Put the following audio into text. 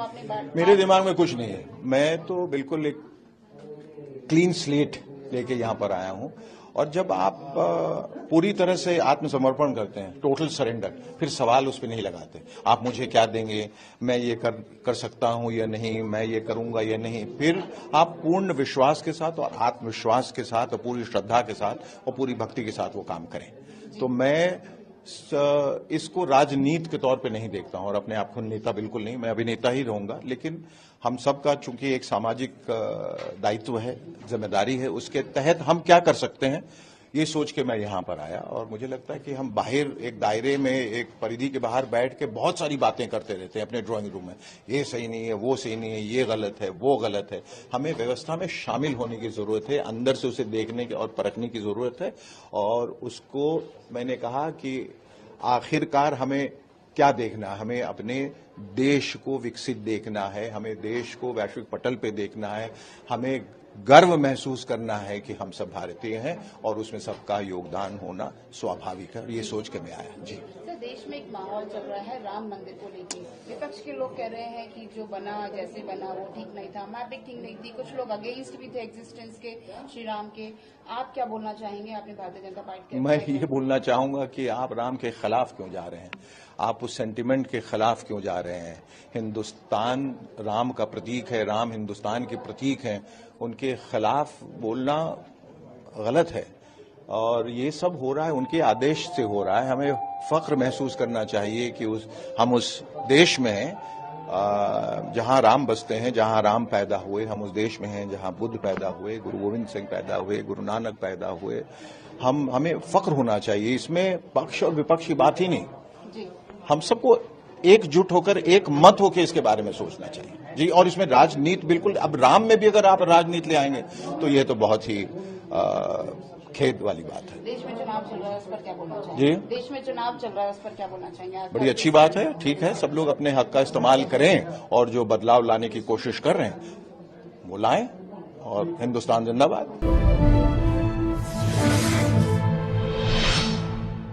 आपने बात? मेरे दिमाग में कुछ नहीं है। मैं तो बिल्कुल एक क्लीन स्लेट लेके यहाँ पर आया हूँ। और जब आप पूरी तरह से आत्मसमर्पण करते हैं, टोटल सरेंडर, फिर सवाल उस पर नहीं लगाते। आप मुझे क्या देंगे, मैं ये कर सकता हूँ या नहीं, मैं ये करूंगा या नहीं। फिर आप पूर्ण विश्वास के साथ और आत्मविश्वास के साथ और पूरी श्रद्धा के साथ और पूरी भक्ति के साथ वो काम करें। तो मैं इसको राजनीति के तौर पे नहीं देखता हूं और अपने आप को नेता बिल्कुल नहीं, मैं अभिनेता ही रहूंगा। लेकिन हम सबका चूंकि एक सामाजिक दायित्व है, जिम्मेदारी है, उसके तहत हम क्या कर सकते हैं ये सोच के मैं यहां पर आया। और मुझे लगता है कि हम बाहर एक दायरे में, एक परिधि के बाहर बैठ के बहुत सारी बातें करते रहते हैं अपने ड्राइंग रूम में, ये सही नहीं है, वो सही नहीं है, ये गलत है, वो गलत है। हमें व्यवस्था में शामिल होने की जरूरत है, अंदर से उसे देखने की और परखने की जरूरत है। और उसको मैंने कहा कि आखिरकार हमें क्या देखना है, हमें अपने देश को विकसित देखना है, हमें देश को वैश्विक पटल पे देखना है, हमें गर्व महसूस करना है कि हम सब भारतीय हैं और उसमें सबका योगदान होना स्वाभाविक है। ये सोच के मैं आया। जी सर, देश में एक माहौल चल रहा है राम मंदिर को लेकर। विपक्ष के लोग कह रहे हैं कि जो बना, जैसे बना वो ठीक नहीं था, मैपिंग ठीक नहीं थी। कुछ लोग अगेंस्ट भी थे एग्जिस्टेंस के, श्री राम के। आप क्या बोलना चाहेंगे अपने भारतीय जनता पार्टी के? मैं ये बोलना चाहूंगा कि आप राम के खिलाफ क्यों जा रहे हैं, आप उस सेंटिमेंट के खिलाफ क्यों जा रहे हैं। हिंदुस्तान राम का प्रतीक है, राम हिंदुस्तान के प्रतीक हैं, उनके खिलाफ बोलना गलत है। और ये सब हो रहा है उनके आदेश से हो रहा है। हमें फख्र महसूस करना चाहिए कि हम उस देश में हैं जहां राम बसते हैं, जहां राम पैदा हुए। हम उस देश में हैं जहां बुद्ध पैदा हुए, गुरु गोविंद सिंह पैदा हुए, गुरु नानक पैदा हुए। हमें फख्र होना चाहिए। इसमें पक्ष और विपक्ष की बात ही नहीं, हम सबको एकजुट होकर, एक मत होकर इसके बारे में सोचना चाहिए जी। और इसमें राजनीति बिल्कुल, अब राम में भी अगर आप राजनीति ले आएंगे तो ये तो बहुत ही खेद वाली बात है। देश में चुनाव चल रहा है, उस पर क्या बोलना चाहेंगे? जी, देश में चुनाव चल रहा है, उस पर क्या बोलना चाहेंगे? बड़ी अच्छी बात है, ठीक है, सब लोग अपने हक का इस्तेमाल करें और जो बदलाव लाने की कोशिश कर रहे हैं वो लाएं। और हिंदुस्तान जिंदाबाद।